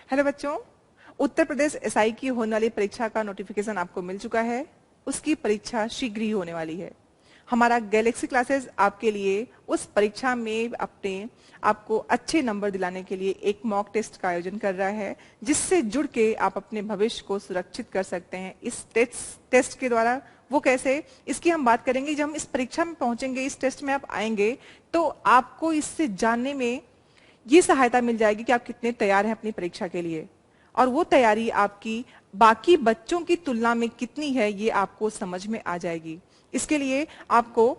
Hello बच्चों, Uttar Pradesh SI की होने वाली परीक्षा का नोटिफिकेशन आपको मिल चुका है। उसकी परीक्षा शीघ्र ही होने वाली है। हमारा गैलेक्सी क्लासेस आपके लिए उस परीक्षा में आपको अच्छे नंबर दिलाने के लिए एक मॉक टेस्ट का आयोजन कर रहा है, जिससे जुड़ के आप अपने भविष्य को सुरक्षित कर सकते हैं इस टेस्ट के द्वारा। वो कैसे, इसकी हम बात करेंगे। जब हम इस परीक्षा में पहुंचेंगे, इस टेस्ट में आप आएंगे, तो आपको इससे जानने में ये सहायता मिल जाएगी कि आप कितने तैयार हैं अपनी परीक्षा के लिए, और वो तैयारी आपकी बाकी बच्चों की तुलना में कितनी है ये आपको समझ में आ जाएगी। इसके लिए आपको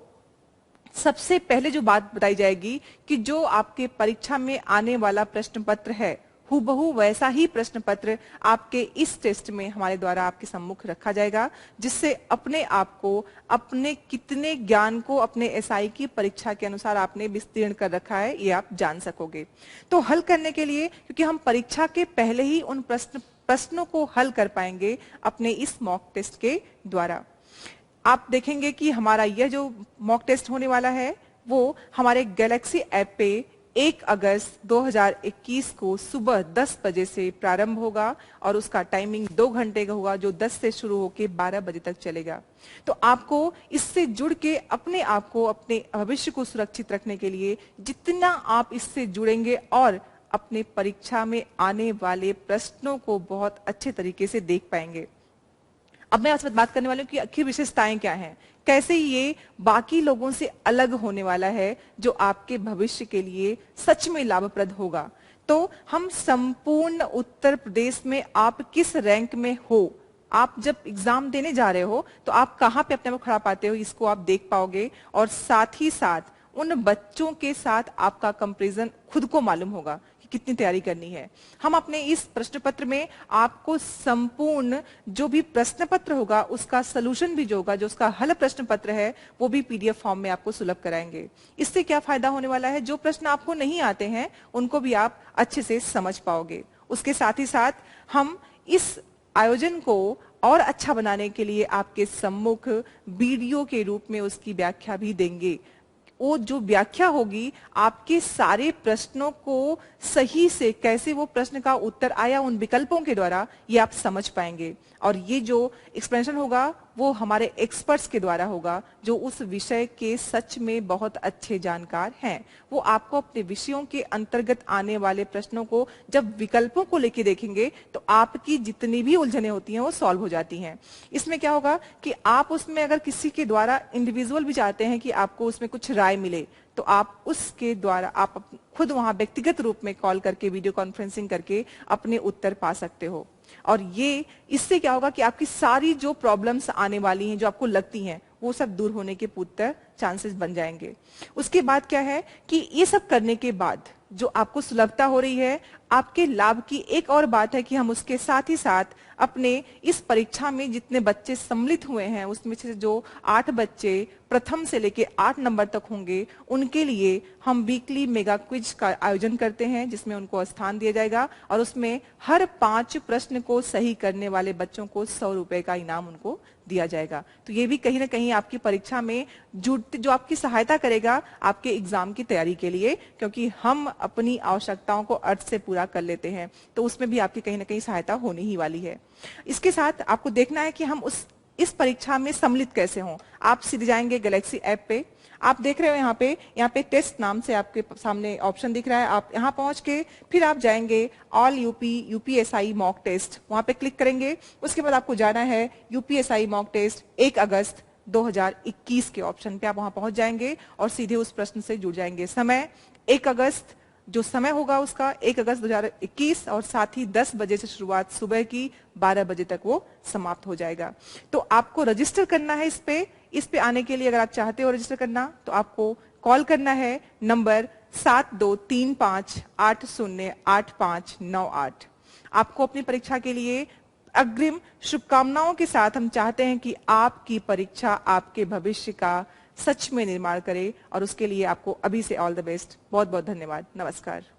सबसे पहले जो बात बताई जाएगी कि जो आपके परीक्षा में आने वाला प्रश्न पत्र है, हूबहू वैसा ही प्रश्न पत्र आपके इस टेस्ट में हमारे द्वारा आपके सम्मुख रखा जाएगा, जिससे अपने आप को, अपने कितने ज्ञान को अपने एसआई की परीक्षा के अनुसार आपने विस्तीर्ण कर रखा है ये आप जान सकोगे। तो हल करने के लिए, क्योंकि हम परीक्षा के पहले ही उन प्रश्नों को हल कर पाएंगे अपने इस मॉक टेस्ट के द्वारा। आप देखेंगे कि हमारा यह जो मॉक टेस्ट होने वाला है वो हमारे गैलेक्सी ऐप पे 1 अगस्त 2021 को सुबह 10 बजे से प्रारंभ होगा, और उसका टाइमिंग 2 घंटे का होगा, जो 10 से शुरू होकर 12 बजे तक चलेगा। तो आपको इससे जुड़ के अपने आप को, अपने भविष्य को सुरक्षित रखने के लिए जितना आप इससे जुड़ेंगे और अपने परीक्षा में आने वाले प्रश्नों को बहुत अच्छे तरीके से देख पाएंगे। अब मैं आपसे बात करने वाली हूँ कि आखिर विशेषताएं क्या हैं, कैसे ये बाकी लोगों से अलग होने वाला है, जो आपके भविष्य के लिए सच में लाभप्रद होगा। तो हम संपूर्ण उत्तर प्रदेश में आप किस रैंक में हो, आप जब एग्जाम देने जा रहे हो तो आप कहाँ पे अपने आप खड़ा पाते हो, इसको आप देख पाओगे, और साथ ही साथ उन बच्चों के साथ आपका कंपैरिजन खुद को मालूम होगा कि कितनी तैयारी करनी है। हम अपने इस प्रश्न पत्र में आपको संपूर्ण जो भी प्रश्न पत्र होगा उसका सलूशन भी जो होगा, जो उसका हल प्रश्न पत्र है, वो भी पीडीएफ फॉर्म में आपको सुलभ कराएंगे। इससे क्या फायदा होने वाला है, जो प्रश्न आपको नहीं आते हैं उनको भी आप अच्छे से समझ पाओगे। उसके साथ ही साथ हम इस आयोजन को और अच्छा बनाने के लिए आपके सम्मुख वीडियो के रूप में उसकी व्याख्या भी देंगे। वो जो व्याख्या होगी आपके सारे प्रश्नों को सही से, कैसे वो प्रश्न का उत्तर आया उन विकल्पों के द्वारा, ये आप समझ पाएंगे। और ये जो एक्सप्लेनेशन होगा वो हमारे एक्सपर्ट्स के द्वारा होगा, जो उस विषय के सच में बहुत अच्छे जानकार हैं। वो आपको अपने विषयों के अंतर्गत आने वाले प्रश्नों को जब विकल्पों को लेके देखेंगे तो आपकी जितनी भी उलझने होती हैं वो सॉल्व हो जाती हैं। इसमें क्या होगा कि आप उसमें अगर किसी के द्वारा इंडिविजुअल भी चाहते हैं कि आपको उसमें कुछ राय मिले, तो आप उसके द्वारा आप खुद वहां व्यक्तिगत रूप में कॉल करके, वीडियो कॉन्फ्रेंसिंग करके अपने उत्तर पा सकते हो। और ये इससे क्या होगा कि आपकी सारी जो प्रॉब्लम्स आने वाली हैं, जो आपको लगती हैं, वो सब दूर होने के पूर्ण चांसेस बन जाएंगे। उसके बाद क्या है कि ये सब करने के बाद जो आपको सुलभता हो रही है, आपके लाभ की एक और बात है कि हम उसके साथ ही साथ अपने इस परीक्षा में जितने बच्चे सम्मिलित हुए हैं उसमें से जो 8 बच्चे प्रथम से लेके 8 नंबर तक होंगे, उनके लिए हम वीकली मेगा क्विज का आयोजन करते हैं, जिसमें उनको स्थान दिया जाएगा, और उसमें हर 5 प्रश्न को सही करने वाले बच्चों को 100 रुपए का इनाम उनको दिया जाएगा। तो ये भी कहीं ना कहीं आपकी परीक्षा में जुड़ते, जो आपकी सहायता करेगा आपके एग्जाम की तैयारी के लिए, क्योंकि हम अपनी आवश्यकताओं को अर्थ से पूरा कर लेते हैं, तो उसमें भी आपकी कहीं ना कहीं सहायता होने ही वाली है। इसके साथ आपको देखना है कि हम इस परीक्षा में सम्मिलित कैसे हों। आप सीधे जाएंगे गैलेक्सी ऐप पे, आप देख रहे हो यहाँ पे टेस्ट नाम से आपके सामने ऑप्शन दिख रहा है। आप यहाँ पहुंच के फिर आप जाएंगे ऑल यूपीएसआई मॉक टेस्ट, वहां पे क्लिक करेंगे। उसके बाद आपको जाना है यूपीएसआई मॉक टेस्ट 1 अगस्त 2021 के ऑप्शन पे। आप वहां पहुंच जाएंगे और सीधे उस प्रश्न से जुड़ जाएंगे। समय 1 अगस्त जो समय होगा उसका 1 अगस्त 2021, और साथ ही 10 बजे से शुरुआत सुबह की 12 बजे तक वो समाप्त हो जाएगा। तो आपको रजिस्टर करना है इस पे आने के लिए। अगर आप चाहते हो रजिस्टर करना तो आपको कॉल करना है नंबर 7235808598। आपको अपनी परीक्षा के लिए अग्रिम शुभकामनाओं के साथ हम चाहते हैं कि आपकी परीक्षा आपके भविष्य का सच में निर्माण करे, और उसके लिए आपको अभी से ऑल द बेस्ट। बहुत बहुत धन्यवाद। नमस्कार।